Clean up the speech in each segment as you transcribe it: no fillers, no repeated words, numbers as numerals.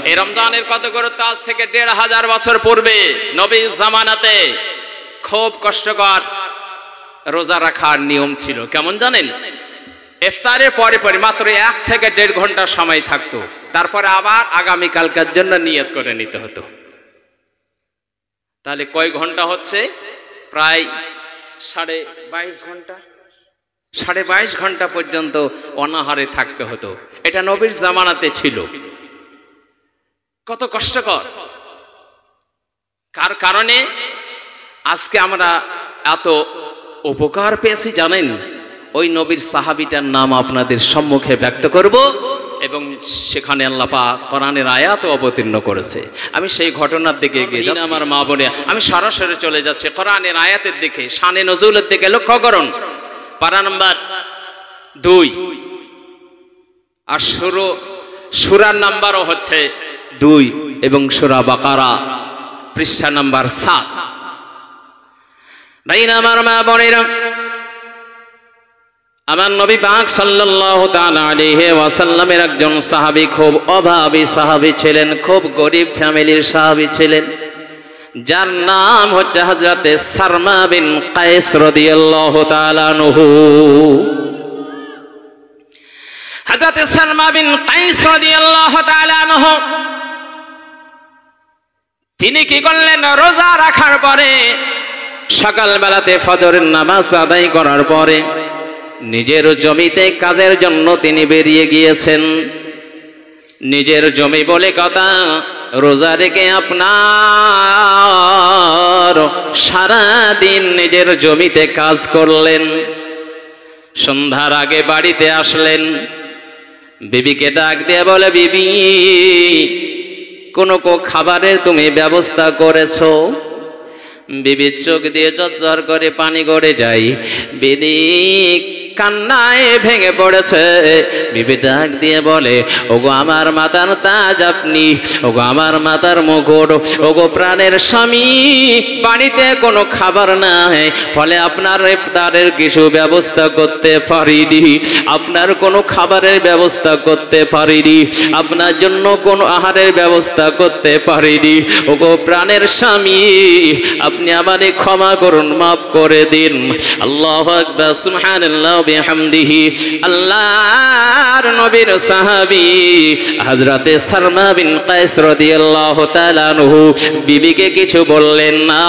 এই রমজানের কত গুরুত্ব, আজ থেকে ১৫০০ বছর পূর্বে নবীর জামানাতে খুব কষ্টকর রোজা রাখার নিয়ম ছিল। কেমন জানেন? ইফতারের পরে পরে মাত্র ১ থেকে ১.৫ ঘন্টা সময় থাকতো, তারপরে আবার আগামীকালকার জন্য নিয়ত করে নিতে হতো। তাহলে কয় ঘন্টা হচ্ছে? প্রায় 22.৫ ঘন্টা। 22.৫ ঘন্টা পর্যন্ত অনাহারে থাকতে হতো। এটা নবীর জামানাতে ছিল। কত কষ্টকর! কার কারণে আজকে আমরা এত উপকার পেয়েছি জানেন? ওই নবীর সাহাবীটার নাম আপনাদের সম্মুখে ব্যক্ত করব, এবং সেখানে আল্লাহ পাক কোরআনের আয়াত অবতীর্ণ করেছে। আমি সেই ঘটনার দিকে এগিয়ে যাচ্ছি। আমার মা বোনে, আমি সরাসরি চলে যাচ্ছি কোরআনের আয়াতের দিকে, শানে নজুলের দিকে লক্ষ্য করুন। পারা নাম্বার 2 আর সূরার নাম্বারও হচ্ছে 2 এবং সূরা বাকারা পৃষ্ঠা নাম্বার 7। ভাইরা আমার, মা বোনেরা, আমার নবী পাক সাল্লাল্লাহু তাআলা আলাইহি ওয়াসাল্লামের একজন সাহাবী, খুব অভাবী সাহাবী ছিলেন, খুব গরিব ফ্যামিলির সাহাবী ছিলেন, যার নাম হচ্ছে হযরতে সারমা বিন কায়েস রাদিয়াল্লাহু তাআলা আনহু। হযরতে সারমা বিন কায়েস রাদিয়াল্লাহু তাআলা আনহু তিনি কি করলেন? রোজা রাখার পরে সকালবেলাতে ফজরের নামাজ আদায় করার পরে নিজের জমিতে কাজের জন্য তিনি বেরিয়ে গিয়েছেন। নিজের জমি বলে কথা, রোজা রেখে আপনার সারা দিন নিজের জমিতে কাজ করলেন। সন্ধ্যার আগে বাড়িতে আসলেন, বিবিকে ডাক দিয়ে বলে, বিবি, কোনো খাবারের তুমি ব্যবস্থা করেছো? বিবির চোখ দিয়ে ঝরঝর করে পানি গড়ে যায়। বিবি কান্নায় ভেঙে পড়েছে। বিবি ডাক দিয়ে বলে, ওগো আমার মাতার তাজ আপনি, ওগো আমার মাতার মুকুট, ওগো প্রাণের স্বামী, বাড়িতে কোনো খাবার নাই, ফলে আপনার ইফতারের কিছু ব্যবস্থা করতে পারিনি, আপনার কোনো খাবারের ব্যবস্থা করতে পারিনি, আপনার জন্য কোনো আহারের ব্যবস্থা করতে পারিনি। ওগো প্রাণের স্বামী, আপনি আমারে ক্ষমা করুন, মাফ করে দিন। আল্লাহু আকবার, সুবহানাল্লাহ বিহামদিহি। আল্লাহর নবীর সাহাবী হযরতে সারমা বিন কায়েস রাদিয়াল্লাহু তাআলা আনহু বিবিকে কিছু বললেন না।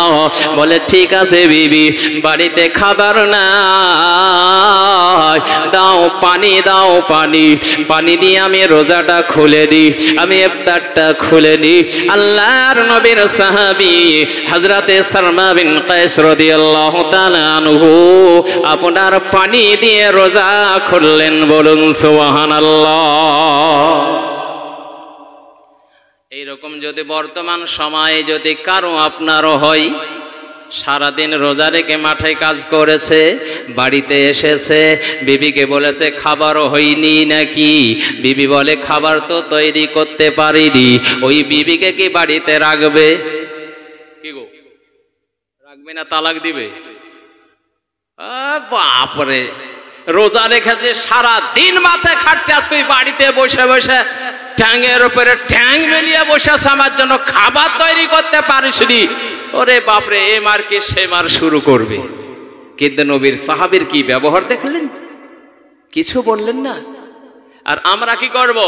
বলে, ঠিক আছে বিবি, বাড়িতে খাবার নাই, দাও পানি, দাও পানি, পানি দিয়ে আমি রোজাটা খুলে দিই, আমি ইফতারটা খুলে দিই। আল্লাহর নবীর সাহাবী হযরতে সারমা বিন কায়েস রাদিয়াল্লাহু তাআলা আনহু আপনার পানি দিয়ে রোজা খুললেন। বলুন সুবহানাল্লাহ। এইরকম যদি বর্তমান সময়ে যদি কারো আপনারও হয়, সারাদিন রোজা রেখে মাঠে কাজ করেছে, বাড়িতে এসেছে, বিবিকে বলেছে খাবারও হয়নি নাকি? বিবি বলে, খাবার তো তৈরি করতে পারিনি। ওই বিবিকে কি বাড়িতে রাখবে? কি গো, রাখবে না তালাক দিবে? বাপরে, রোজা রেখেছে, সারা দিন মাথায় খাটতে, আর তুই বাড়িতে বসে বসে ট্যাংয়ের উপরে ট্যাং মেলিয়ে বসেছে, আমার জন্য খাবার তৈরি করতে পারিসনি। ওরে বাপরে, এ মার কে সে মার শুরু করবে। কিন্তু নবীর সাহাবীর কি ব্যবহার দেখলেন? কিছু বললেন না। আর আমরা কি করব?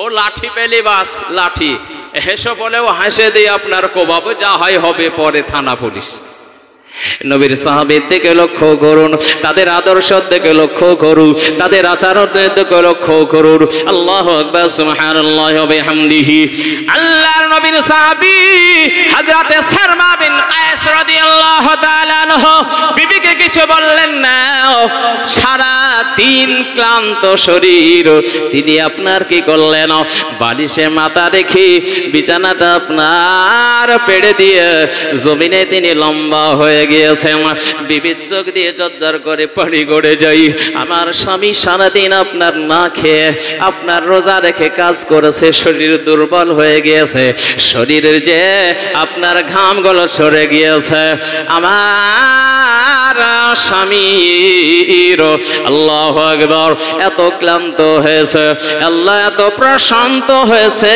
ও লাঠি পেলে বাস, লাঠি হেসে বলেও হাসে দিয়ে আপনার কোবাব, যা হয় হবে, পরে থানা পুলিশ। নবীর সাহাবীর দিকে লক্ষ্য করুন, তাদের আদর্শ দিকে লক্ষ্য করুন, তাদের আচরণের দিকে লক্ষ্য করুন। আল্লাহু আকবার, সুবহানাল্লাহি ওয়া বিহামদিহি। আল্লাহর নবীর সাহাবী হযরতে সারমা বিন কায়েস রাদিয়াল্লাহু তাআলা আনহু বিবিকে কিছু বললেন না। সারা দিন ক্লান্ত শরীর, তিনি আপনার কি করলেন? বালিশে মাথা রেখে বিছানাটা আপনার পেড়ে দিয়ে জমিনে তিনি লম্বা হয়ে গিয়েছেন। বিবির চোখ দিয়ে ঝরঝর করে পানি গড়ে যাই। আমার স্বামী সারাদিন আপনার না খেয়ে, আপনার রোজা রেখে কাজ করেছে, শরীর দুর্বল হয়ে গিয়েছে, শরীরের যে আপনার ঘামগুলো সরে গিয়েছে। আমার আমার স্বামীর আল্লাহু আকবার এত ক্লান্ত হয়েছে, আল্লাহ এত প্রশান্ত হয়েছে,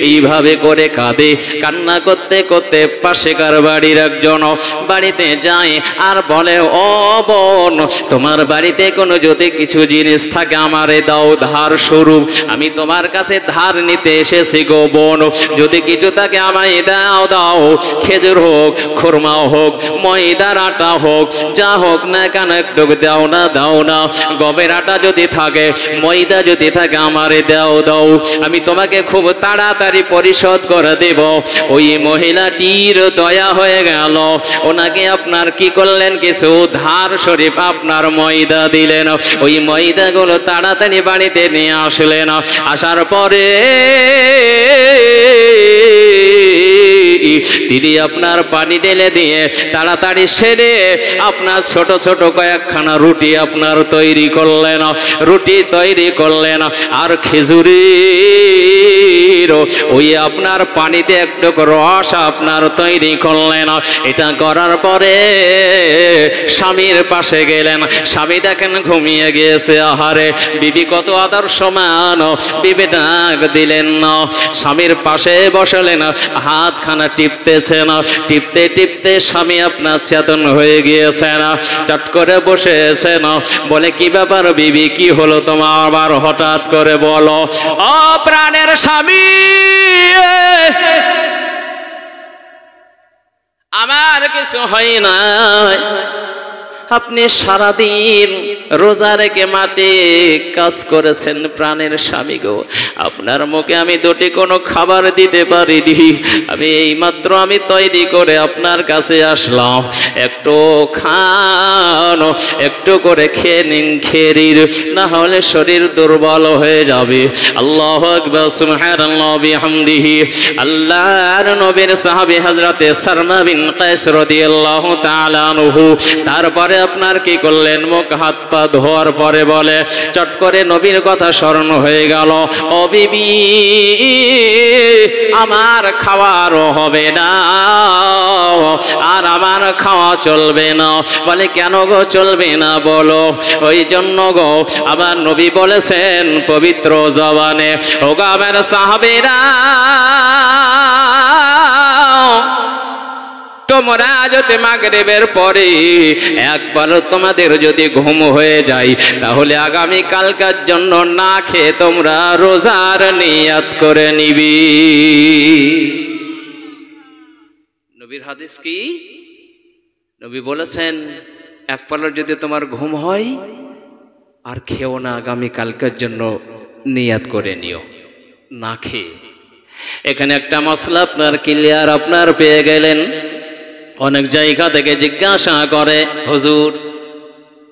এইভাবে করে কাঁদে। কান্না করতে করতে পাশেকার বাড়ির একজন বাড়িতে যায় আর বলে, ও বোন, তোমার বাড়িতে কোনো যদি কিছু জিনিস থাকে আমারে দাও ধার স্বরূপ, আমি তোমার কাছে ধার নিতে এসেছি গো বোন, যদি কিছু থাকে আমায় দাও দাও, খেজুর হোক, খুরমা হোক, ময়দার আটা হোক, যা হোক না কেন একটু দাও না দাও না, গমের আটা যদি থাকে, ময়দা যদি থাকে আমারে দাও দাও, আমি তোমাকে খুব তাড়াতাড়ি পরিশোধ করে দেব। ওই মহিলাটির দয়া হয়ে গেল, ওনাকে আপনার কি করলেন, কিছু ধার শরীফ আপনার ময়দা দিলেন, ওই ময়দাগুলো তাড়াতাড়ি বাড়িতে নিয়ে আসলেন। আসার পরে তিনি আপনার পানি ঢেলে দিয়ে তাড়াতাড়ি সেরে আপনার ছোট ছোট কয়েকখানা রুটি আপনার তৈরি করলেন, রুটি তৈরি করলেন, আর খেজুরির ওই আপনার পানিতে একটু রস আপনার তৈরি করলেন। এটা করার পরে স্বামীর পাশে গেলেন, স্বামী দেখেন ঘুমিয়ে গিয়েছে। আহারে, বিবি কত আদর্শমান, বিবি ডাক দিলেন না, স্বামীর পাশে বসলেন, হাতখানা টিপতেছেন, টিপতে টিপতে স্বামী আপনার চেতন হয়ে গিয়েছেন, চট করে বসেছেন। বলে, কি ব্যাপার বিবি, কি হলো তোমার আবার হঠাৎ করে বলো? ও প্রাণের স্বামী, আমার কিছু হয় না, আপনি সারাদিন রোজা রেখে মাঠে কাজ করেছেন প্রাণের স্বামী গো, আপনার মুখে আমি দুটি কোনো খাবার দিতে পারিনি, আমি এইমাত্র আমি তৈরি করে আপনার কাছে আসলাম, একটু খান, একটু করে খেয়ে নিন, খেরির না হলে শরীর দুর্বল হয়ে যাবে। আল্লাহু আকবার, সুবহানাল্লাহ বিহামদিহি। আল্লাহর নবীর সাহাবী হযরতে সালমা বিন কায়েস রাদিয়াল্লাহু তাআলা আনহু তারপরে আপনার কি করলেন, মুখ হাত পা ধোয়ার পরে বলে, চট করে নবীর কথা স্মরণ হয়ে গেল, ও বিবি, আমার খাওয়ারও হবে না আর আমার খাওয়া চলবে না। বলে, কেন গো চলবে না বলো? ওই জন্য গো, আমার নবী বলেছেন পবিত্র জবানে, ও গো আমার সাহাবীরা, তোমরা যদি মাগরিবের পরে একবার তোমাদের যদি ঘুম হয়ে যায়, তাহলে আগামী কালকার জন্য না খেয়ে তোমরা রোজার নিয়াত করে নিবি। নবীর হাদিস কি? নবী বলেছেন, এক পালার যদি তোমার ঘুম হয় আর খেও না, আগামী কালকার জন্য নিয়াত করে নিও না খেয়ে। এখানে একটা মশলা আপনার ক্লিয়ার আপনার পেয়ে গেলেন। অনেক জায়গা থেকে জিজ্ঞাসা করে, হুজুর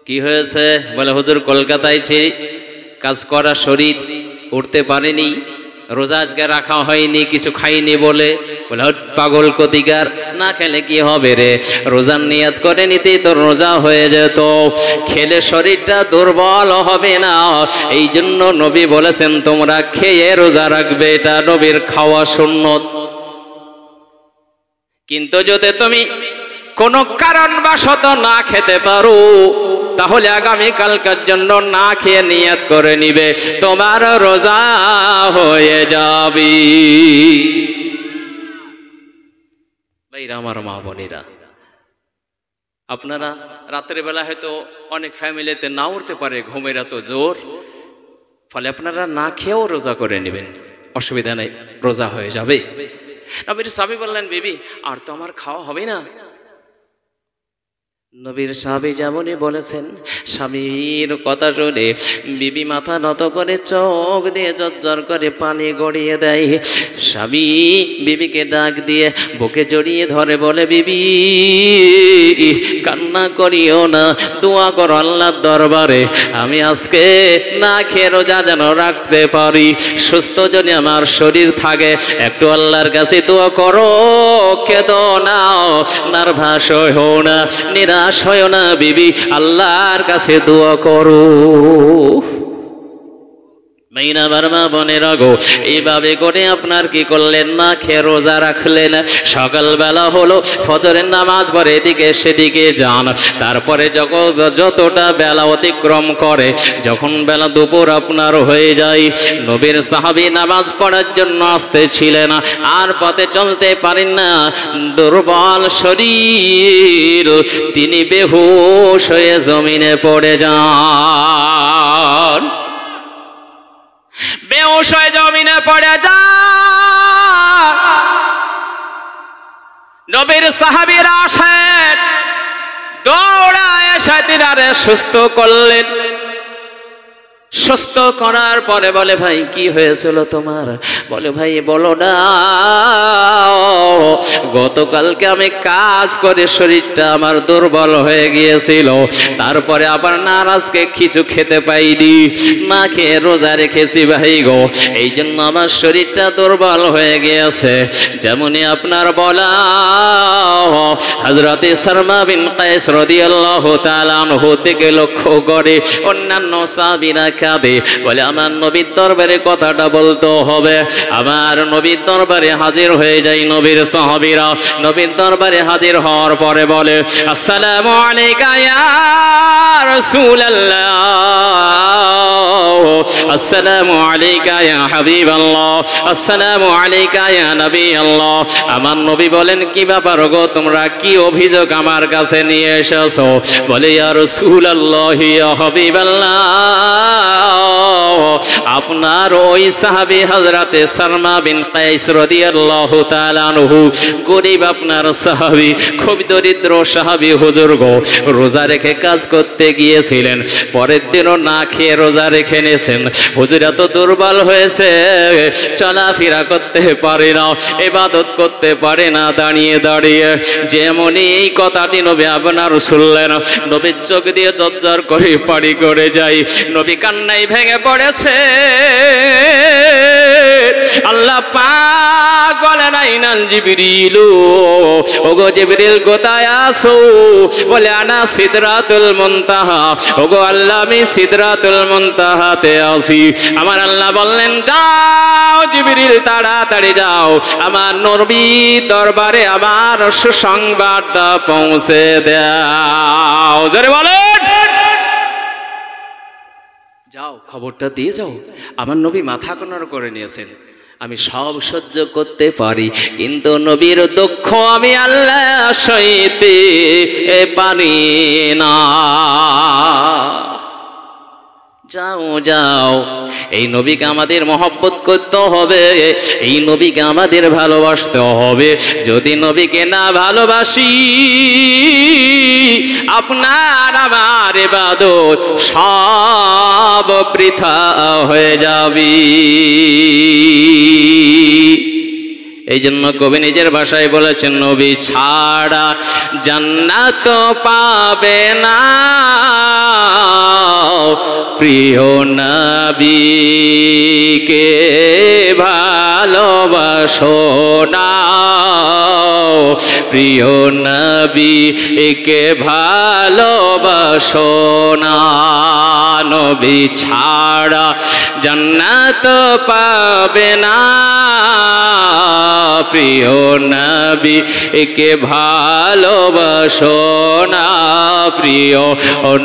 কি হয়েছে? বলে, হুজুর কলকাতায় কাজ করা শরীর উঠতে পারেনি, রোজা আজকে রাখা হয়নি, কিছু খাইনি বলে। বলে, পাগল কোতিকার, না খেলে কি হবে রে, রোজার নিয়াত করে নিতেই তো রোজা হয়ে যেত, খেলে শরীরটা দুর্বল হবে না। এই জন্য নবী বলেছেন তোমরা খেয়ে রোজা রাখবে, এটা নবীর খাওয়া সুন্নত। কিন্তু যদি তুমি কোনো কারণবশত না খেতে পারো, তাহলে আগামী কালকার জন্য না খেয়ে নিয়াত করে নিবে, তোমার রোজা হয়ে যাবে। ভাইরা আমার, মা বোনেরা, আপনারা রাতের বেলা হয়তো অনেক ফ্যামিলিতে না উঠতে পারে, ঘুমের এত জোর, ফলে আপনারা না খেয়েও রোজা করে নেবেন, অসুবিধা নেই, রোজা হয়ে যাবে। নবীর সাহাবী বললেন, বিবি আর তো আমার খাওয়া হবে না। নবীর সাহাবী যেমনই বলেছেন, স্বামীর কথা শুনে বিবি মাথা নত করে চোখ দিয়ে ঝরঝর করে পানি গড়িয়ে দেয়। স্বামী বিবিকে ডাক দিয়ে বুকে জড়িয়ে ধরে বলে, বিবি কান্না করিও না, দোয়া করো আল্লাহর দরবারে, আমি আজকে না খেয়ে রোজা যেন রাখতে পারি, সুস্থ যেন আমার শরীর থাকে, একটু আল্লাহর কাছে দোয়া করো, কেঁদো না, নার্ভাস হও না, নিরাশ হয় না বিবি, আল্লাহর কাছে দোয়া করো। আমার মা বোনেরা গো, এইভাবে করে আপনার কি করলেন, না খেয়ে রোজা রাখলেন। সকালবেলা হলো, ফজরের নামাজ পড়ে এদিকে সেদিকে যান। তারপরে যতটা বেলা অতিক্রম করে, যখন বেলা দুপুর আপনার হয়ে যায়, নবীর সাহাবী নামাজ পড়ার জন্য আসতেছিলেন, আর পথে চলতে পারেন না, দুর্বল শরীর, তিনি বেহুশ হয়ে জমিনে পড়ে যান। বেহুশ হয়ে জমিনে পড়ে যান। নবীর সাহাবীরা আসেন, দৌড়ায় এসে তিনারে সুস্থ করলেন। সুস্থ করার পরে বলে, ভাই কি হয়েছিল তোমার? বলে, ভাই বলো না, গতকালকে আমি কাজ করে শরীরটা আমার দুর্বল হয়ে গিয়েছিল, তারপরে আবার নারাজকে কিছু খেতে পাইনি, না খেয়ে রোজা রেখেছি ভাই গো, এই জন্য আমার শরীরটা দুর্বল হয়ে গিয়েছে। যেমনই আপনার বলা, হযরতে সালমা বিন কায়েস রাদিয়াল্লাহু তাআলা আনহু থেকে লক্ষ্য করে অন্যান্য সাহাবীরা কাঁদে, বলে আমার নবীর দরবারে কথাটা বলতে হবে। আমার নবীর দরবারে হাজির হয়ে যায় নবীর সাহাবীরা। নবীর দরবারে হাজির হওয়ার পরে বলে, আসসালামু আলাইকা ইয়া রাসূলুল্লাহ, আসসালামু আলাইকা ইয়া হাবিবাল্লাহ, আসসালামু আলাইকা ইয়া নবী আল্লাহ। আমার নবী বলেন, কি ব্যাপার গো, তোমরা কি অভিযোগ আমার কাছে নিয়ে এসেছো? বলে, ইয়া রাসূলুল্লাহ ইয়া হাবিবাল্লাহ, আপনার ওই সাহাবী হযরতে সালমা বিন কায়েস রাদিয়াল্লাহু তাআলা আনহু, গরীব আপনার সাহাবী, খুব দরিদ্র সাহাবী হুজুর গো, রোজা রেখে কাজ করতে গিয়েছিলেন, পরের দিনও না খেয়ে রোজা রেখে নিয়েছেন। হুজুর এত দুর্বল হয়েছে, চলাফেরা করতে পারে না, ইবাদত করতে পারে না দাঁড়িয়ে দাঁড়িয়ে। যেমনই এই কথাটি নবী আপনার শুনলেন, নবীর চোখ দিয়ে ঝরঝর করে পানি করে যায়। নবী কান্নায় ভেঙে পড়েছে। আল্লাহ পাক বলেন, আইনাল জিবরিল, ওগো জিবরিল কোথায় আছো? বলে, আনা সিদরাতুল মুনতাহা, ওগো আল্লাহ আমি সিদরাতুল মুনতাহাতে আছি। আমার আল্লাহ বললেন, যাও জিবরিল, তাড়াতাড়ি যাও, আমার নবীর দরবারে আমার সুসংবাদটা পৌঁছে দাও। জোরে বলেন, যাও খবরটা দিয়ে যাও, আমার নবী মাথা কোণর করে নিয়েছেন, আমি সব সহ্য করতে পারি, কিন্তু নবীর দুঃখ আমি আল্লাহ সইতে পারি না। যাও যাও, এই নবীকে আমাদের মহব্বত করতে হবে, এই নবীকে আমাদের ভালোবাসতে হবে। যদি নবীকে না ভালোবাসি, আপনার আমার ইবাদত সব বৃথা হয়ে যাবে। এই জন্য কবি নিজের ভাষায় বলেছেন, নবী ছাড়া জান্নাত পাবে না, প্রিয় নবীকে ভালোবাসো না, প্রিয় নবীকে ভালোবাসো না, নবী ছাড়া জান্নাত পাবে না, প্রিয় নবীকে ভালোবাসো না, প্রিয়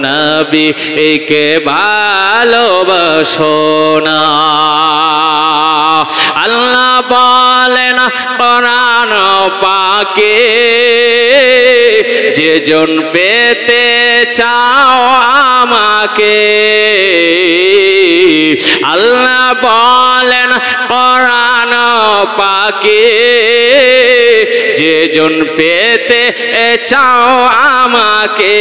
নবীকে ভালোবাসো না। আল্লাহ বলেন কোরআন পাকে, যেজন পেতে চাও আমাকে, আল্লাহ বলেন কোরআন পাকে, যেজন পেতে চাও আমাকে,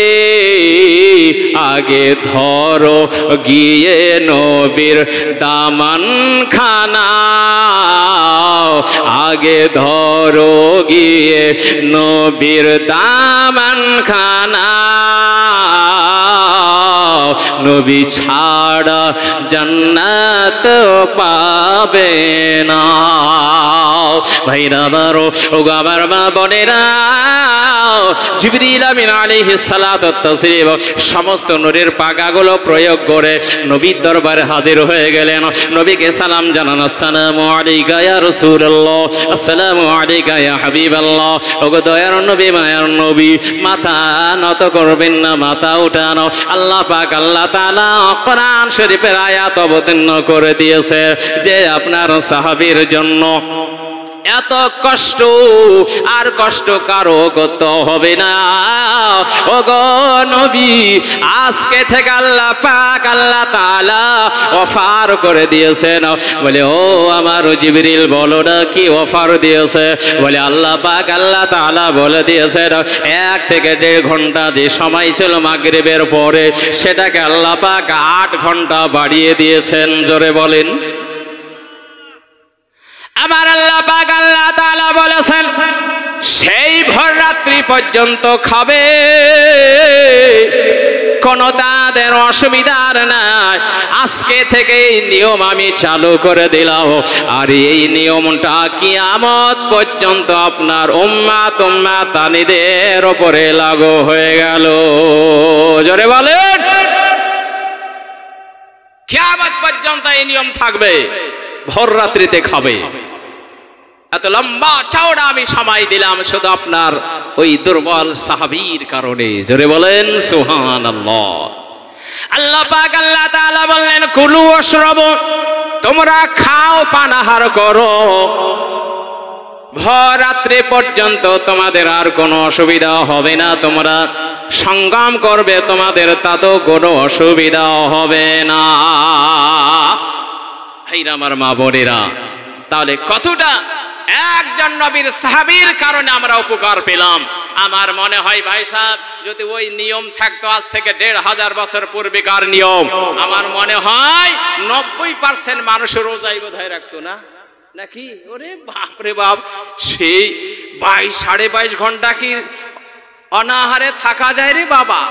আগে ধরো গিয়ে নবীর দামান খানা, আগে ধরো গিয়ে নবীর দামান খানা, নবী ছাড়া জান্নাত পাবে না, ভাইরা আমারও, ওগো আমার মা বোনেরা, জিবরিল আমিন আলাইহিস সালাতু ওয়াত তাসলিম সমস্ত নূরের পাগাগুলো প্রয়োগ করে নবীর দরবারে হাজির হয়ে গেলেন। নবীকে সালাম জানান, আসসালামু আলাইকা ইয়া রাসূলুল্লাহ, আসসালামু আলাইকা ইয়া হাবিবাল্লাহ। ওগো দয়ার নবী, মায়ার নবী, মাথা নত করবেন না, মাথা উঠানো। আল্লাহ পাক আল্লাহ তাআলা কোরআন শরীফের আয়াত অবতীর্ণ করে দিয়েছে যে আপনার সাহাবীর জন্য এত কষ্ট আর কষ্ট কারো করতে হবে না। ওগো নবী, আজকে থেকে আল্লাহ পাক আল্লাহ তাআলা অফার করে দিয়েছেন। বলে ও আমার জিবরিল, বলো না কি অফার দিয়েছে? বলে আল্লাহ পাক আল্লাহ তাআলা বলে দিয়েছেন 1 থেকে 1.5 ঘন্টা যে সময় ছিল মাগরিবের পরে, সেটাকে আল্লাহ পাক 8 ঘন্টা বাড়িয়ে দিয়েছেন। জোরে বলেন। আমার আল্লাহ পাক আল্লাহ তাআলা বলেছেন সেই ভর রাত্রি পর্যন্ত খাবে, কোনো তাদের অসুবিধার নাই। আজকে থেকে এই নিয়ম আমি চালু করে দিলাম, আর এই নিয়মটা কিয়ামত পর্যন্ত আপনার উম্মাতানিদের উপরে লাগু হয়ে গেল। জোরে বলেন। কিয়ামত পর্যন্ত এই নিয়ম থাকবে, ভর রাত্রিতে খাবে। এত লম্বা চওড়া আমি সময় দিলাম শুধু আপনার ওই দুর্বল সাহাবীর কারণে। জোরে বলেন সুবহানাল্লাহ। আল্লাহ পাক আল্লাহ তাআলা বললেন, কুলু ওয়াশরাবু, তোমরা খাও পানাহার করো, ভর রাত্রি পর্যন্ত তোমাদের আর কোনো অসুবিধা হবে না। তোমরা সংগ্রাম করবে, তোমাদের তাতেও কোনো অসুবিধা হবে না। ভাইরা আমার, মা বোনেরা, তাহলে কতটা একজন নবীর সাহাবীর কারণে আমরা উপকার পেলাম। আমার মনে হয় ভাই সাহেব, যদি ওই নিয়ম থাকতো আজ থেকে 1500 বছর পূর্বেকার নিয়ম, আমার মনে হয় 90% মানুষ রোজাই বোধহয় রাখতো না, নাকি? ওরে বাপ রে বাপ, সেই 22-22.5 ঘন্টা কি অনাহারে থাকা যায় রে বাবা?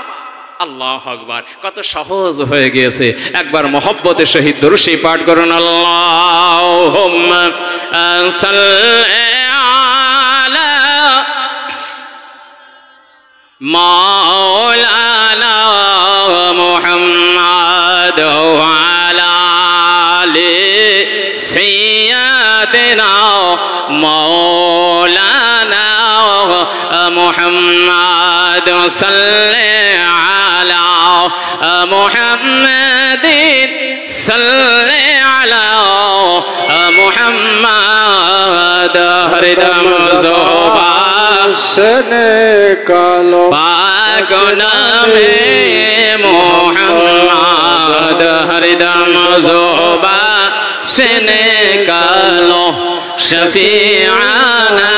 আল্লাহু আকবার, কত সহজ হয়ে গিয়েছে। একবার মহব্বতের সহিত দরুদ শরীফ পাঠ করুন। আল্লাহুম্মা সাল্লি আলা মাওলানা মুহাম্মাদ ওয়া আলা আলি সাইয়্যিদিনা মাওলানা মুহাম্মাদ সাল্লি আলা মুহাম্মাদিন সাল্লি আলা মুহাম্মাদ হরদম জোবাসনে কালো পাক নামে মুহাম্মাদ হরদম জোবাসনে কালো শফিআনা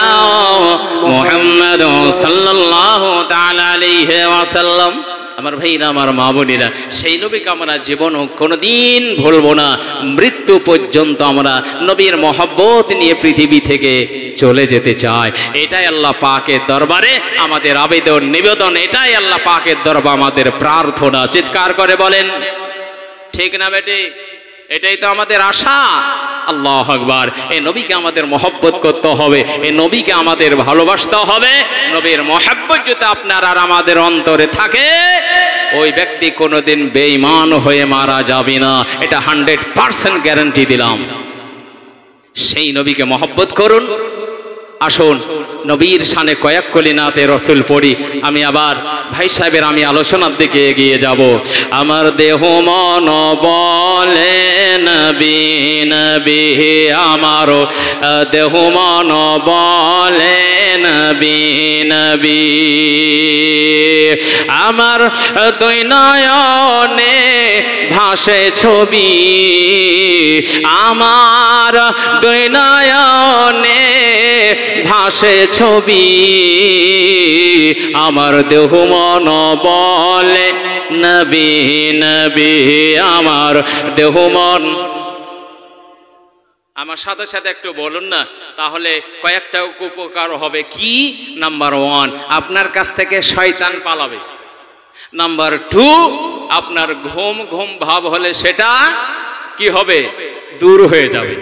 মুহাম্মদ সাল্লাল্লাহু তাআলা আলাইহি ওয়াসাল্লাম। আমার ভাইরা, আমার মা বোনেরা, সেই নবীকে আমরা জীবনও কোনোদিন ভুলবো না। মৃত্যু পর্যন্ত আমরা নবীর মহব্বত নিয়ে পৃথিবী থেকে চলে যেতে চাই। এটাই আল্লাহ পাকের দরবারে আমাদের আবেদন নিবেদন, এটাই আল্লাহ পাকের দরবারে আমাদের প্রার্থনা। চিৎকার করে বলেন ঠিক না বেটি? এটাই তো আমাদের আশা। আল্লাহু আকবার। এই নবীকে আমাদের মহব্বত করতে হবে, এই নবীকে আমাদের ভালোবাসতে হবে। নবীর মহব্বত যদি আপনার আর আমাদের অন্তরে থাকে, ওই ব্যক্তি কোনোদিন বেঈমান হয়ে মারা যাবে না, এটা 100% গ্যারান্টি দিলাম। সেই নবীকে মহব্বত করুন। আসুন নবীর শানে কয়েক কলিনাতে রসুল পড়ি। আমি আবার ভাই সাহেবের আমি আলোচনার দিকে এগিয়ে যাব। আমার দেহ মন বলে নবী নবী, আমার দেহ মন বলে নবী নবী, আমার দুই নয়নে ভাসে ছবি, আমার দুই নয়নে ভাসে ছবি, আমার দেহ মন বলে নবী নবী, আমার দেহ মন। আমার সাথে সাথে একটু বলুন না, তাহলে কয়েকটা উপকার হবে। কি? নাম্বার 1, আপনার কাছ থেকে শয়তান পালাবে। নাম্বার 2, আপনার ঘুম ঘুম ভাব হলে সেটা কি হবে? দূর হয়ে যাবে।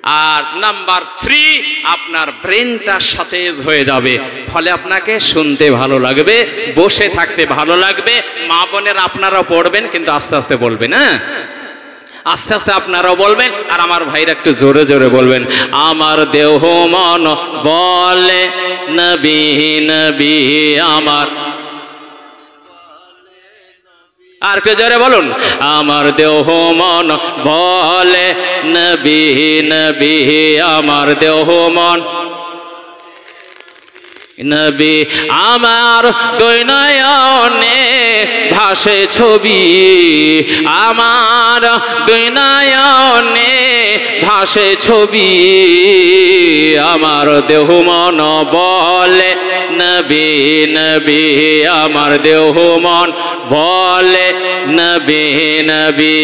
আর নাম্বার 3, আপনার ব্রেনটা সতেজ হয়ে যাবে, ফলে আপনাকে শুনতে ভালো লাগবে, বসে থাকতে ভালো লাগবে। মা বোনের আপনারাও পড়বেন, কিন্তু আস্তে আস্তে বলবেন, হ্যাঁ আস্তে আস্তে আপনারাও বলবেন। আর আমার ভাইরা একটু জোরে জোরে বলবেন, আমার দেহ মন বলে নবী নবী আমার। আর একটু জোরে বলুন, আমার দেহ মন বলে নবী নবী আমার দেহ মন নবী আমার দুই নয়নে ভাসে ছবি, আমার দুই নয়নে ভাসে ছবি, আমার দেহ মন বলে নবী নবী আমার দেহ মন বলে নবী নবী।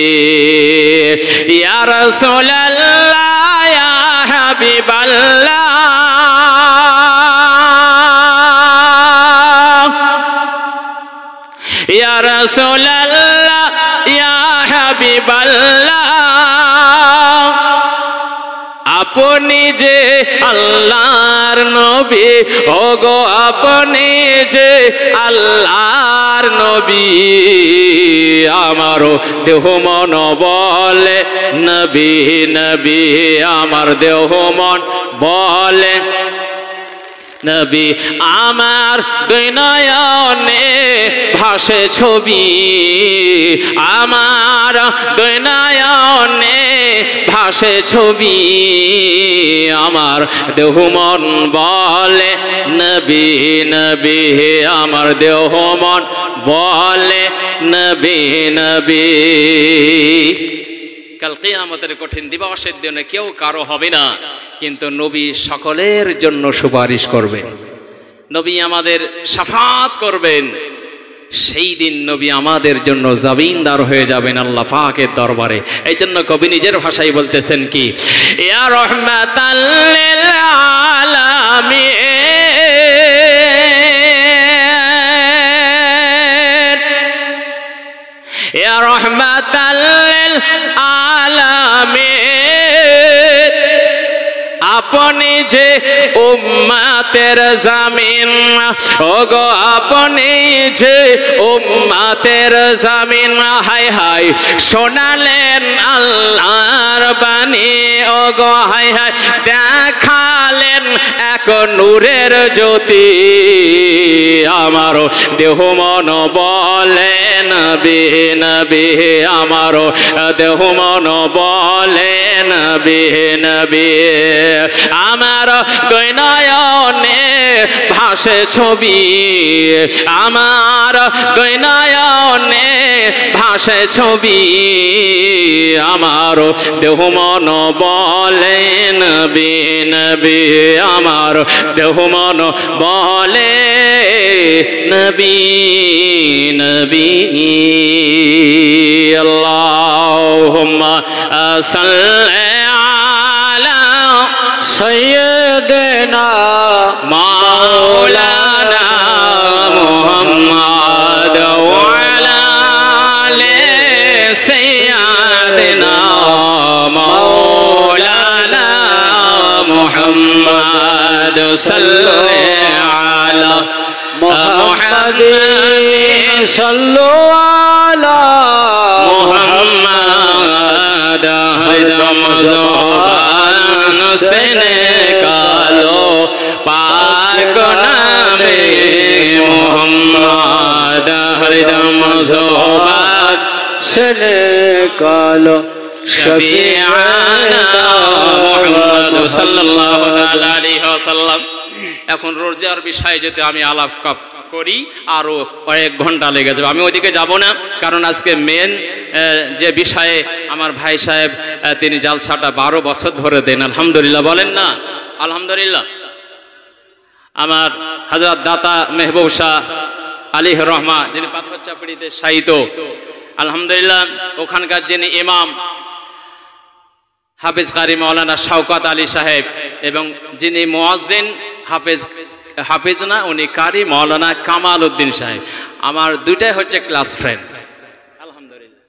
ইয়া রাসূলুল্লাহ ইয়া হাবিবাল্লাহ ইয়া রাসূলুল্লাহ ইয়া হাবিবাল্লাহ, আপনি যে আল্লাহর নবী, ওগো আপনি যে আল্লাহর নবী, আমারও দেহ মন বলে নবী নবী আমার দেহ মন বলে নবী, আমার দুই নয়নে ভাসে ছবি, আমার দুই নয়নে ভাসে ছবি, আমার দেহ মন বলে নবী নবী আমার দেহ মন বলে নবী নবী। কাল কিয়ামতের কঠিন দিবসের দিনে কেউ কারো হবে না, কিন্তু নবী সকলের জন্য সুপারিশ করবেন, নবী আমাদের শাফাত করবেন। সেই দিন নবী আমাদের জন্য জামিনদার হয়ে যাবেন আল্লাহ পাকের দরবারে। এই জন্য কবি নিজের ভাষায় বলতেছেন কি, ইয়া রাহমাতাল লিল আলামিন ইয়া রাহমাতাল লিল আলামিন, আপনি যে উম্মতের জামিন, ওগো আপনি যে উম্মতের জামিন, হায় হায় শোনালেন আল্লাহর বাণী, ওগো হায় হায় দেখালেন এক নূরের জ্যোতি, আমারও দেহ মন বলে নবী নবী আমারও দেহ মন বলে নবী নবী, আমার দুই নয়নে ভাসে ছবি, আমার দুই নয়নে ভাসে ছবি, আমার দেহ মন বলে নবী নবী আমার দেহ মন বলে নবী নবী। আল্লাহুম্মা সাল্লি আলা সাইয়্যিদিনা মাওলানা মুহাম্মদ ওয়া আলা আলি সাইয়্যিদিনা মাওলানা মুহাম্মদ সাল্লি আলা মুহাম্মাদিন সাল্লু আলা মুহাম্মদ হরদম জবান से निकालो पाक नामे मुहम्मद हरदम ज़ुबान से निकालो शफीआना मुहम्मद सल्लल्लाहु अलैहि वसल्लम। এখন রোজার বিষয়ে যদি আমি আলাপ করি আরো কয়েক ঘন্টা লেগে যাবে, আমি ওইদিকে যাব না, কারণ আজকে মেন যে বিষয়ে আমার ভাই সাহেব তিনি জালসাটা 12 বছর ধরে দেন, আলহামদুলিল্লাহ বলেন না আলহামদুলিল্লাহ। আমার হযরত দাতা মেহবুব শাহ আলিহ রহমা যিনি পাথর চাপড়িতে শায়িত, আলহামদুলিল্লাহ ওখানকার যিনি ইমাম হাফেজ কারি মাওলানা শওকত আলী সাহেব, এবং যিনি মুয়াজ্জিন হাফেজ না উনি কারি মাওলানা কামাল উদ্দিন সাহেব, আমার দুইটাই হচ্ছে ক্লাস ফ্রেন্ড আলহামদুলিল্লাহ।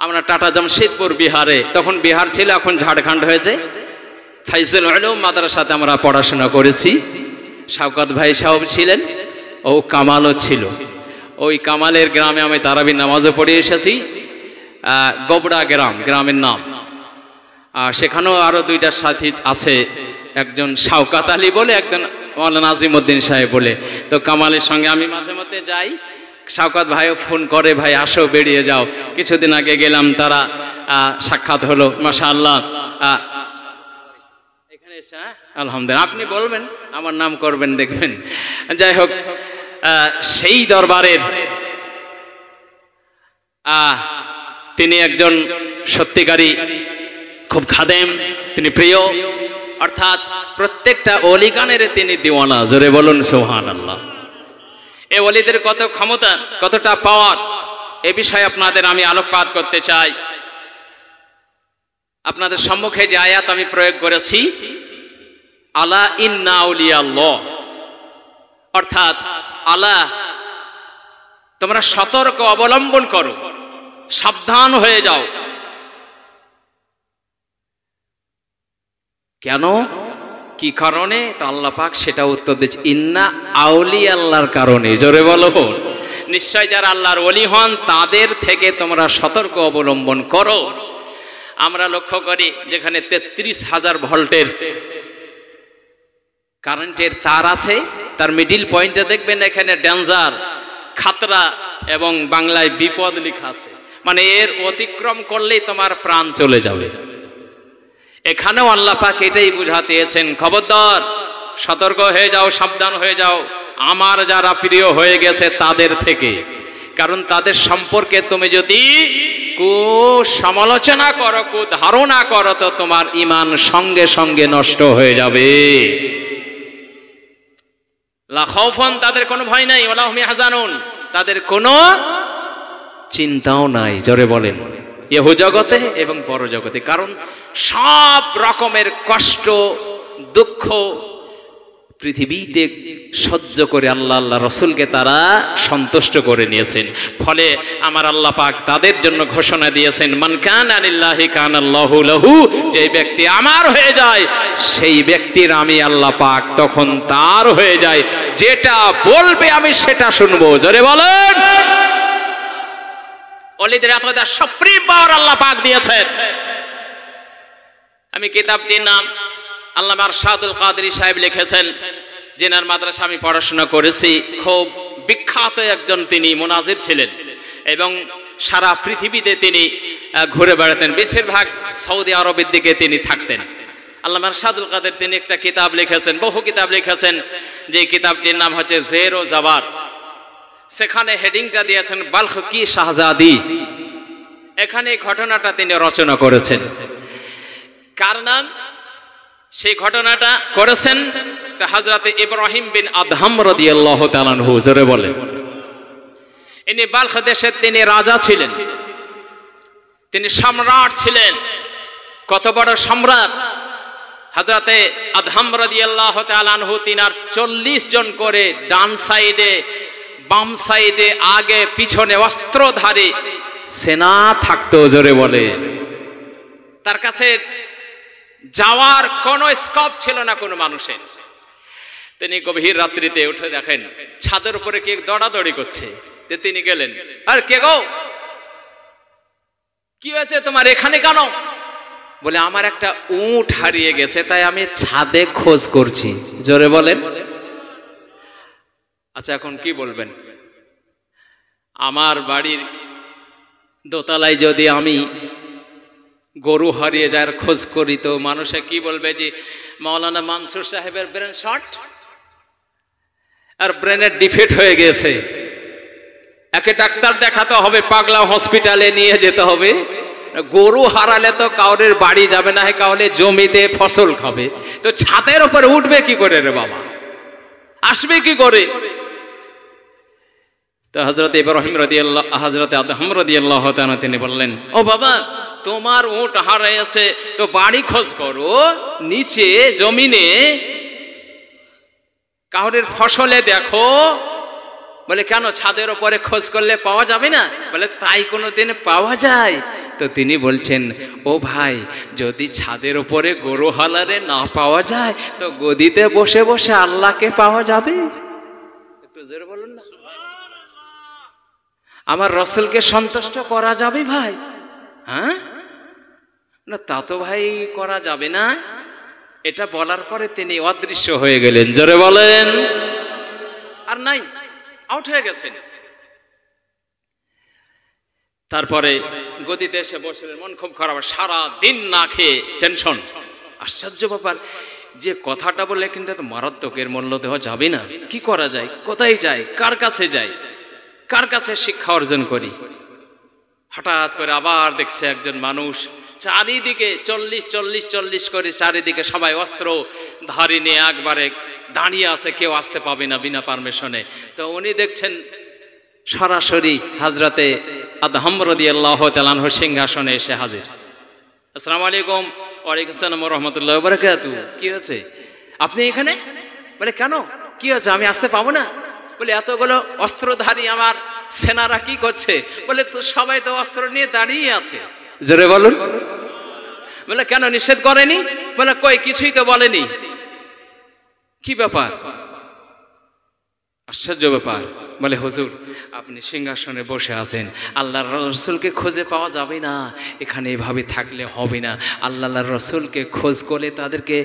আমরা টাটা জামশেদপুর বিহারে, তখন বিহার ছিল, এখন ঝাড়খণ্ড হয়েছে, ফাইজুল উলুম মাদ্রাসাতে আমরা পড়াশোনা করেছি। শওকত ভাই সাহেব ছিলেন, ও কামালও ছিল। ওই কামালের গ্রামে আমি তারাবির নামাজও পড়ে এসেছি, গোবড়া গ্রামের নাম। আর সেখানেও আরও দুইটা সাথী আছে, একজন শওকত আলী বলে, একজন মাওলানা নাজিমউদ্দিন সাহেব বলে। তো কামালের সঙ্গে আমি মাঝে মধ্যে যাই। শওকত ভাইও ফোন করে, ভাই আসো, বেরিয়ে যাও। কিছুদিন আগে গেলাম, তারা সাক্ষাৎ হলো, মাশাআল্লাহ। এখানে এসে আলহামদুলিল্লাহ, আপনি বলবেন, আমার নাম করবেন, দেখবেন। যাই হোক, সেই দরবারের তিনি একজন সত্যিকারী খুব খাদেম, তিনি প্রিয়, অর্থাৎ প্রত্যেকটা অলিগানের তিনি দিওয়ানা। জোরে বলুন সুবহানাল্লাহ। এই ওলিদের কত ক্ষমতা, কতটা পাওয়ার, এ বিষয়ে আপনাদের আমি আলোকপাত করতে চাই। আপনাদের সম্মুখে যে আয়াত আমি প্রয়োগ করেছি, আলা ইন্না আউলিয়াল্লাহ, অর্থাৎ আলা, তোমরা সতর্ক অবলম্বন করো, সাবধান হয়ে যাও। কেন, কি কারণে? তো আল্লাহ পাক সেটা উত্তর দিচ্ছে, ইন্না আউলিয়া আল্লাহর কারণে। জোরে বলো, নিশ্চয় যারা আল্লাহর ওলি হন তাদের থেকে তোমরা সতর্ক অবলম্বন করো। আমরা লক্ষ্য করি, যেখানে 33,000 ভোল্টের কারেন্টের তার আছে, তার মিডিল পয়েন্টে দেখবেন এখানে ডেঞ্জার, খাতরা এবং বাংলায় বিপদ লেখা আছে, মানে এর অতিক্রম করলেই তোমার প্রাণ চলে যাবে। এখানেও আল্লাহ পাক এটাই বুঝাতেছেন, খবরদার, সতর্ক হয়ে যাও, সাবধান হয়ে যাও আমার যারা প্রিয় হয়ে গেছে তাদের থেকে। কারণ তাদের সম্পর্কে তুমি যদি সমালোচনা করো, ধারণা করো, তো তোমার ঈমান সঙ্গে সঙ্গে নষ্ট হয়ে যাবে। লা খাউফুন, তাদের কোনো ভয় নাই, ওয়ালা হুম ইয়াহজানুন, তাদের কোনো চিন্তাও নাই। জোরে বলেন, ইহ জগতে এবং পরজগতে। কারণ সব রকমের কষ্ট, দুঃখ পৃথিবীতে সহ্য করে আল্লাহ রসুলকে তারা সন্তুষ্ট করে নিয়েছেন। ফলে আমার আল্লাহ পাক তাদের জন্য ঘোষণা দিয়েছেন, মান কানা লিল্লাহি কানাল্লাহু লাহু, যে ব্যক্তি আমার হয়ে যায় সেই ব্যক্তির আমি আল্লাহ পাক তখন তার হয়ে যায়, যেটা বলবে আমি সেটা শুনবো। জোরে বলেন। ওলিদের এতটা সুপ্রিম পাওয়ার আল্লাহ পাক দিয়েছেন। আমি কিতাবটির নাম আল্লামা আরশাদুল কাদেরী সাহেব লিখেছেন, জেনার মাদ্রাসা আমি পড়াশোনা করেছি। খুব বিখ্যাত একজন তিনি মুনাজির ছিলেন এবং সারা পৃথিবীতে তিনি ঘুরে বেড়াতেন, বেশিরভাগ সৌদি আরবের দিকে তিনি থাকতেন। আল্লামা আরশাদুল কাদের তিনি একটা কিতাব লিখেছেন, বহু কিতাব লিখেছেন, যে কিতাবটির নাম হচ্ছে জের ও জাবার। সেখানে হেডিংটা দিয়েছেন বালখ কি শাহজাদি। এখানে এই ঘটনাটা তিনি রচনা করেছেন। কার নাম? সেই ঘটনাটা করেছেন হযরত ইব্রাহিম বিন আদহাম রাদিয়াল্লাহু তাআলা আনহু। জোরে বলেন। ইনি বালখ দেশের তিনি রাজা ছিলেন, তিনি সম্রাট ছিলেন। কত বড় সম্রাট! হযরত আদহাম রাদিয়াল্লাহু তাআলা আনহু তিনার 40 জন করে ডান সাইডে, বাম সাইডে, আগে পিছনে অস্ত্রধারী সেনা থাকতো। জোরে বলে। তার কাছে যাওয়ার কোনো স্কোপ ছিল না কোনো মানুষের। তিনি গভীর রাত্রিতে উঠে দেখেন ছাদের উপরে কে দৌড়াদৌড়ি করছে। তিনি গেলেন, আর কে গো, কি হয়েছে তোমার, এখানে কেন? বলে, আমার একটা উট হারিয়ে গেছে, তাই আমি ছাদে খোঁজ করছি। জোরে বলেন। আচ্ছা, এখন কি বলবেন? আমার বাড়ির দোতলায় যদি আমি গরু হারিয়ে যাওয়ার খোঁজ করি, তো মানুষে কি বলবে যে মাওলানা মানসুর সাহেবের ব্রেন শর্ট, আর ব্রেনের ডিফেক্ট হয়ে গেছে, একে ডাক্তার দেখাতে হবে, পাগলা হসপিটালে নিয়ে যেতে হবে। গরু হারালে তো কাউরের বাড়ি যাবে না, কাউরে জমিতে ফসল খাবে, তো ছাদের উপরে উঠবে কি করে রে বাবা, আসবে কি করে? তো হযরত ইব্রাহিম রাদিয়াল্লাহু, হযরত আদহাম রাদিয়াল্লাহু তাআলা তিনি বললেন, ও বাবা, তোমার উট হারিয়েছে তো বাড়ি খোঁজ করো, নিচে জমিনে কাউরের ফসলে দেখো। বলে, কেন, ছাদের উপরে খোঁজ করলে পাওয়া যাবে না? বলে, তাই কোনোদিন পাওয়া যায়? তো তিনি বলছেন, ও ভাই, যদি ছাদের উপরে গরু হালারে না পাওয়া যায় তো গদিতে বসে বসে আল্লাহকে পাওয়া যাবে। একটু জোরে বলুন না। আমার রসুলকে সন্তুষ্ট করা যাবে ভাই? হ্যাঁ না, তা তো ভাই করা যাবে না। এটা বলার পরে তিনি অদৃশ্য হয়ে গেলেন। জোরে বলেন। আর নাই, আউট হয়ে গেছেন। তারপরে গদিতে এসে বসলেন, মন খুব খারাপ, সারা দিন না খেয়ে টেনশন। আশ্চর্য ব্যাপার, যে কথাটা বলে কিন্তু এত মারাত্মক, এর মূল্য দেওয়া যাবে না। কি করা যায়, কোথায় যায়, কার কাছে যাই, কার কাছে শিক্ষা অর্জন করি? হঠাৎ করে আবার দেখছে একজন মানুষ চারিদিকে 40 করে চারিদিকে সবাই অস্ত্র ধারি নিয়ে একবারে দাঁড়িয়ে আছে, কেউ আসতে পাবে না বিনা পারমিশনে। তো উনি দেখছেন সরাসরি হযরতে আদহাম রাদিয়াল্লাহু তাআলা আনহু সিংহাসনে এসে হাজির। আসসালামু আলাইকুম। ওয়ালাইকুম আসসালাম ওয়া রাহমাতুল্লাহি ওয়া বারাকাতুহু। কি হয়েছে, আপনি এখানে? বলে কেন, কি হয়েছে, আমি আসতে পাবো না? বলে এতগুলো অস্ত্রধারী আমার সেনারা কি করছে? বলে তো সবাই তো অস্ত্র নিয়ে দাঁড়িয়ে আছে। জোরে বলুন। বলে কেন, নিষেধ করেনি? বলে কই, কিছুই তো বলেনি। কি ব্যাপার, আশ্চর্য ব্যাপার। বলে হুজুর, আপনি সিংহাসনে বসে আছেন, আল্লাহর রসুলকে খুঁজে পাওয়া যাবে না, এখানে এভাবে থাকলে হবে না। আল্লাহর রসুলকে খোঁজ করলে, তাদেরকে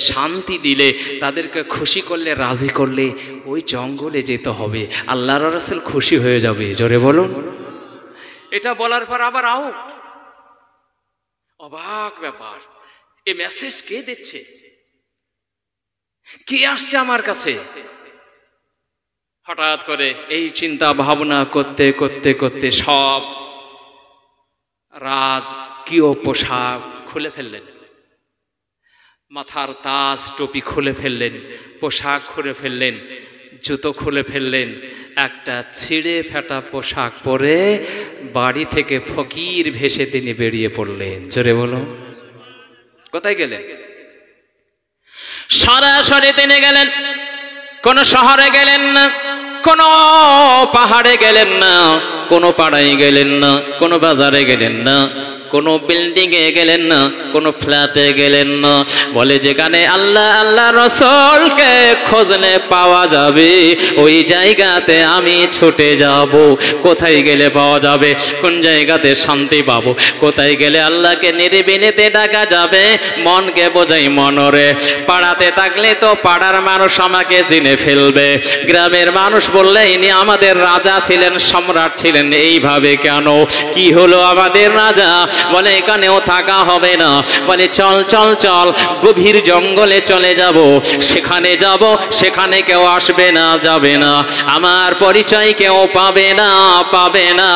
শান্তি দিলে, তাদেরকে খুশি করলে, রাজি করলে ওই জঙ্গলে যেতে হবে, আল্লাহর রসুল খুশি হয়ে যাবে। জোরে বলুন। এটা বলার পর আবার আউট। অবাক ব্যাপার, এই মেসেজ কে দিচ্ছে, কে আসছে আমার কাছে? হঠাৎ করে এই চিন্তা ভাবনা করতে করতে করতে সব রাজকীয় পোশাক খুলে ফেললেন, মাথার তাজ টুপি খুলে ফেললেন, পোশাক খুলে ফেললেন, জুতো খুলে ফেললেন, একটা ছিঁড়ে ফেটা পোশাক পরে বাড়ি থেকে ফকির ভেসে তিনি বেরিয়ে পড়লেন। জোরে বলো। কোথায় গেলেন? সরাসরি তিনি গেলেন, কোন শহরে গেলেন না, কোন পাহাড়ে গেলেন না, কোন পাড়ায় গেলেন না, কোন বাজারে গেলেন না, কোনো বিল্ডিং এ গেলেন না, কোনো ফ্ল্যাটে গেলেন না। বলে যেখানে আল্লাহ আল্লাহ রসুলকে খোঁজলে পাওয়া যাবে ওই জায়গাতে আমি ছুটে যাব। কোথায় গেলে পাওয়া যাবে, কোন জায়গাতে শান্তি পাবো, কোথায় গেলে আল্লাহকে নিরিবিলিতে ডাকা যাবে, মনকে বোঝাই মনরে। পাড়াতে থাকলে তো পাড়ার মানুষ আমাকে চিনে ফেলবে, গ্রামের মানুষ বললে ইনি আমাদের রাজা ছিলেন, সম্রাট ছিলেন, এইভাবে কেন, কি হলো আমাদের রাজা? বলে এখানেও থাকা হবে না। বলে চল চল চল, গভীর জঙ্গলে চলে যাব, সেখানে যাব, সেখানে কেউ আসবে না, যাবে না, আমার পরিচয় কেউ পাবে না, পাবে না।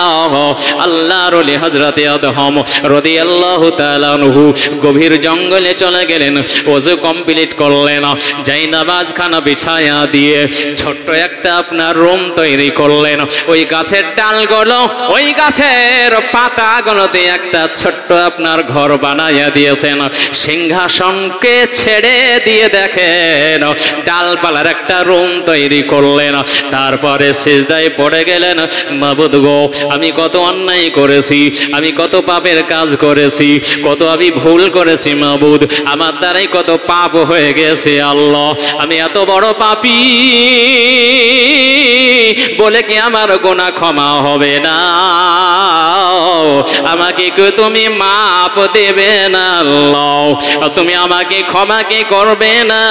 আল্লাহর ওলি হযরতে আদম রাদিয়াল্লাহু তাআলা আনহু গভীর জঙ্গলে চলে গেলেন, ওযু কমপ্লিট করলেন, যাই নামাজ খানা বিছায়া দিয়ে ছোট্ট একটা আপনার রুম তৈরি করলেন। ওই গাছের ডালগুলো, ওই গাছের পাতাগুলোতে একটা ছোট্ট আপনার ঘর বানাইয়া দিয়েছেন। সিংহাসনকে ছেড়ে দিয়ে দেখেন ডালপালার একটা রুম তৈরি করলেন। তারপরে সিজদায় পড়ে গেলেন, মাবুদ গো, আমি কত অন্যায় করেছি, আমি কত পাপের কাজ করেছি, কত আমি ভুল করেছি মাবুদ, আমার দ্বারাই কত পাপ হয়ে গেছে আল্লাহ, আমি এত বড় পাপী, বলে কি আমার গুনাহ ক্ষমা হবে না? আমাকে কি তুমি মাপ দেবে না আল্লাহ? তুমি আমাকে ক্ষমা কি করবে না?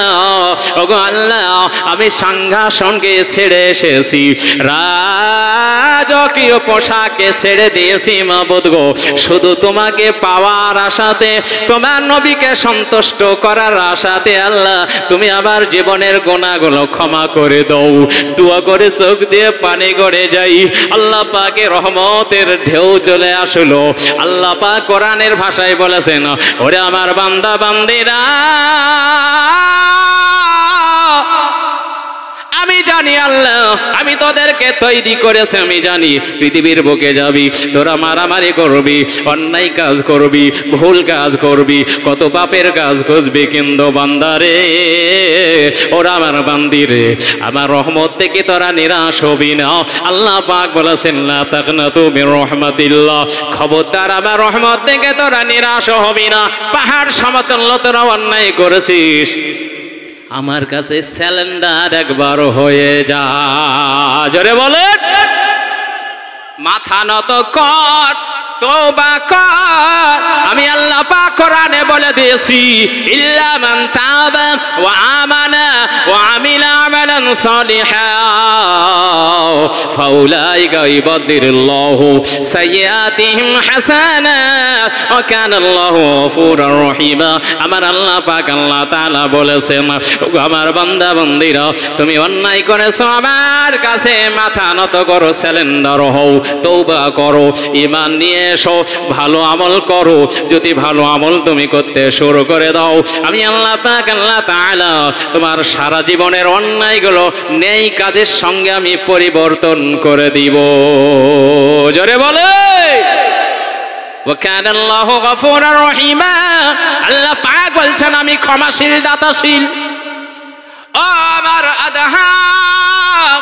ওগো আল্লাহ, আমি সিংহাসনকে ছেড়ে এসেছি, রাজকীয় পোশাককে ছেড়ে দিয়েছি মাবুদ গো, শুধু তোমাকে পাওয়ার আশাতে, তোমার নবীকে সন্তুষ্ট করার আশাতে আল্লাহ তুমি আমার জীবনের গুনাহগুলো ক্ষমা করে দাও। দোয়া করে চোখ দিয়ে পানি গড়ে যাই। আল্লাহ পাকের রহমতের ঢেউ চলে আসলো। আল্লাহ পাক কোরআনের ভাষায় বলেছেন, ওরে আমার বান্দা বান্দিরা, আমি জানি আল্লাহ, আমি আমি তোদেরকে তৈরি করেছি আমি জানি পৃথিবীর বুকে যাবি তোরা মারামারি করবি অন্যায় কাজ করবি ভুল কাজ করবি কত পাপের কাজ করবি কিন্তু বান্দারে ওরা আমার বান্দিরে আমার রহমত থেকে তোরা নিরাশ হবি না আল্লাহ পাক বলেছেন লা তাকনাতু মির রাহমাতিল্লাহ খবরদার আমার রহমত থেকে তোরা নিরাশ হবি না পাহাড় সমতুল্য তোরা অন্যায় করেছিস আমার কাছে স্যালেন্ডার একবার হয়ে যা জোরে বলেন মাথা নত কর তওবা কর আমি আল্লাহ পাক কোরআনে বলে দিয়েছি ইল্লা মান তাবা ওয়া আমানা ওয়া আমিলা আমালান সালিহান ফাউলাইকা ইউবাদদিরুল্লাহু সাইয়্যাতিহিম হাসানাত ওয়া কানাল্লাহু গফুরুর রহিমা আমার আল্লাহ পাক আল্লাহ তাআলা বলেছেন আমার বান্দা বান্দীরা তুমি অন্যায় করেছো আমার কাছে মাথা নত করো স্যালেন্ডার হও তওবা করো ঈমান নিয়ে এসো ভালো আমল করো যদি ভালো আমল তুমি করতে শুরু করে দাও আমি আল্লাহ পাক আল্লাহ তাআলা তোমার সারা জীবনের অন্যায়গুলো নেই কাজের সঙ্গে আমি পরিবর্তন করে দিব জোরে বলে ওয়া কানা আল্লাহু গফুরুর রহিমা আল্লাহ পাক বলছেন আমি ক্ষমাশীল দাতাশীল ও আমার আদহাব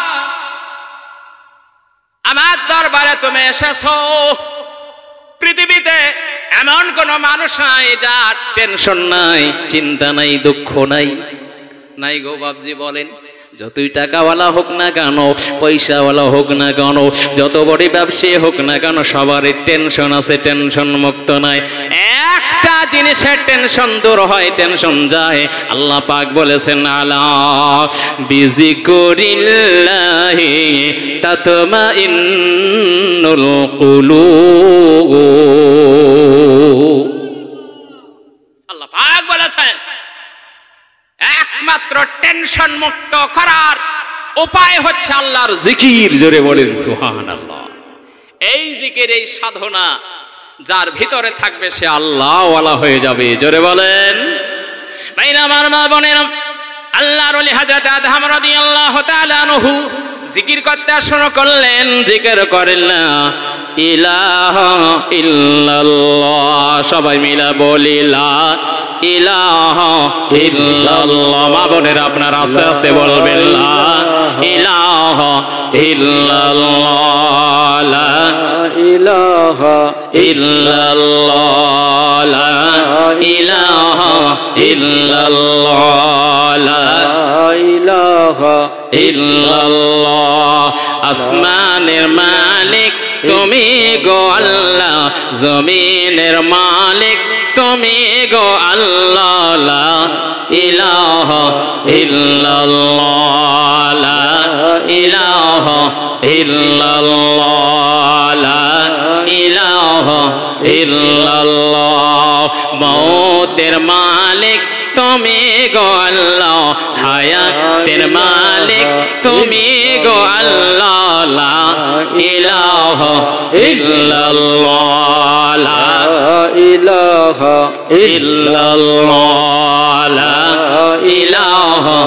আমার দরবারে তুমি এসেছো পৃথিবীতে এমন কোন মানুষ নাই যার টেনশন নাই চিন্তা নাই দুঃখ নাই নাই গো বাবজি বলেন যতই টাকাওয়ালা হোক না কেন পয়সাওয়ালা হোক না কেন যত বড় ব্যবসায়ী হোক না কেন সবারই টেনশন আছে টেনশন মুক্ত নাই একটা জিনিসের টেনশন দূর হয় টেনশন যায় আল্লাহ পাক বলেছেন আলা বিজিকরিল্লাহি তাতমাইন্নুল কুলুব আল্লাহ পাক বলেছেন একমাত্র টেনশন মুক্ত করার উপায় হচ্ছে আল্লাহর জিকির জোরে বলেন সুবহানাল্লাহ এই জিকির এই সাধনা যার ভিতরে থাকবে সে আল্লাহ ওয়ালা হয়ে যাবে জোরে বলেন ভাইরা আমার মা বোনেরা আল্লাহর ওলি হযরত আদম রাদিয়াল্লাহু তাআলা আনহু জিকির করতে শুরু করলেন জিকির করেন লা ইলাহা ইল্লাল্লাহ সবাই মিলে বলি লা ইলাহা ইল্লাল্লাহ মা বোনেরা আপনারা আস্তে আস্তে বলবেন লা ইলাহা ইল্লাল্লাহ লা ইলাহা ইল্লাল্লাহ লা ইলাহা ইল্লাল্লাহ লা ইলাহা ইল্লাল্লাহ আসমানের মালিক তুমি গো আল্লাহ জমিনের মালিক তুমি গো আল্লাহ লা ইলাহা ইল্লাল্লাহ লা ইলাহা ইল্লাল্লাহ লা ইলাহা ইল্লাল্লাহ মওতের মালিক তুমি গো আল্লাহ হায়াতের মালিক তুমি গো আল্লাহ লা ইলাহা ইল্লাল্লাহ লা ইলাহা ইল্লাল্লাহ লা ইলাহা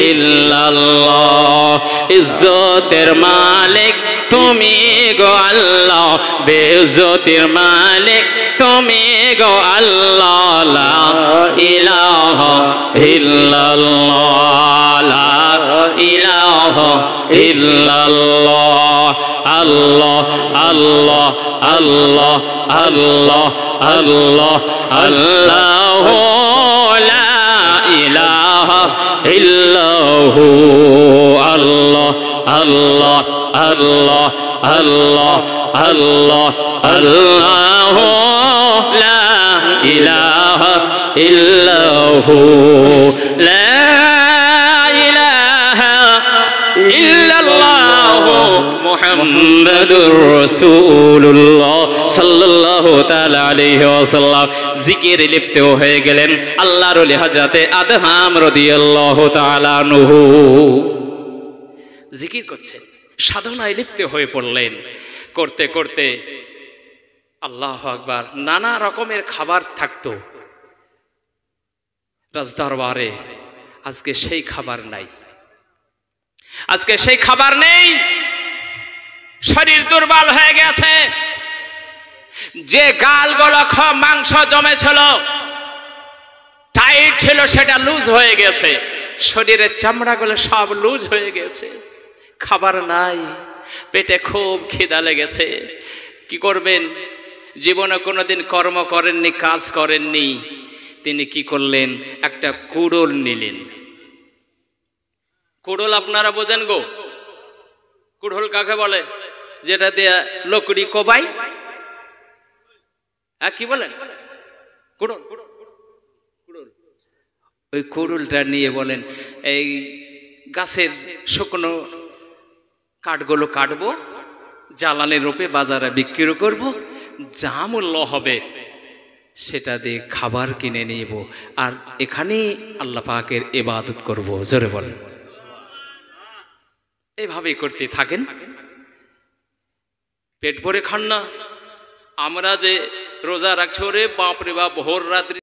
ইল্লাল্লাহ ইজ্জতের মালিক তুমি গো আল্লাহ বেইজ্জতের মালিক তুমি গো আল্লাহ লা ইলাহা ইল্লাল্লাহ লা ইলাহা ইল্লাল্লাহ আল্লাহ আল্লাহ আল্লাহ আল্লাহ আল্লাহ আল্লাহ লা ইলাহা ইল্লাহু আল্লাহ আল্লাহ আল্লাহ আল্লাহ আল্লাহ আল্লাহ লা ইলাহা ইল্লাহু লা ইলাহা ইল্লাল্লাহু মুহাম্মাদুর রাসূলুল্লাহ সাল্লাল্লাহু তাআলা আলাইহি ওয়াসাল্লাম জিকিরে লিপ্ত হয়ে গেলেন আল্লাহর ওলি হযরতে আদহাম রাদিয়াল্লাহু তাআলা আনহু জিকির করছেন সাধনায় লিপ্ত হয়ে পড়লেন করতে করতে আল্লাহু আকবার নানা রকমের খাবার থাকতো রাজদরবারে আজকে সেই খাবার নাই আজকে সেই খাবার নেই, শরীর দুর্বল হয়ে গেছে। যে গালগুলো মাংস জমেছিল, টাইট ছিল, সেটা লুজ হয়ে গেছে। শরীরের চামড়াগুলো সব লুজ হয়ে গেছে। খাবার নাই, পেটে খুব খিদা লেগেছে। কি করবেন? জীবনে কোনোদিন কর্ম করেননি, কাজ করেননি। তিনি কি করলেন? একটা কুড়োল নিলেন। কুড়োল আপনারা বোঝেন গো? কুড়োল কাকে বলে? যেটা দিয়ে লকড়ি কোবাই, কি বলেন? কুড়োল। ওই কুড়ুলটা নিয়ে বলেন, এই গাছের শুকনো কাঠগুলো কাটবো, জ্বালানি রূপে বাজারে বিক্রি করব, যা মূল্য হবে সেটা দিয়ে খাবার কিনে নিব, আর এখানেই আল্লাহ পাকের ইবাদত করব। জোরে বলেন। এইভাবেই করতে থাকেন, পেট ভরে খান না। আমরা যে রোজা রাখছি, ওরে বাপ রে বাপ, ভোর রাত্রি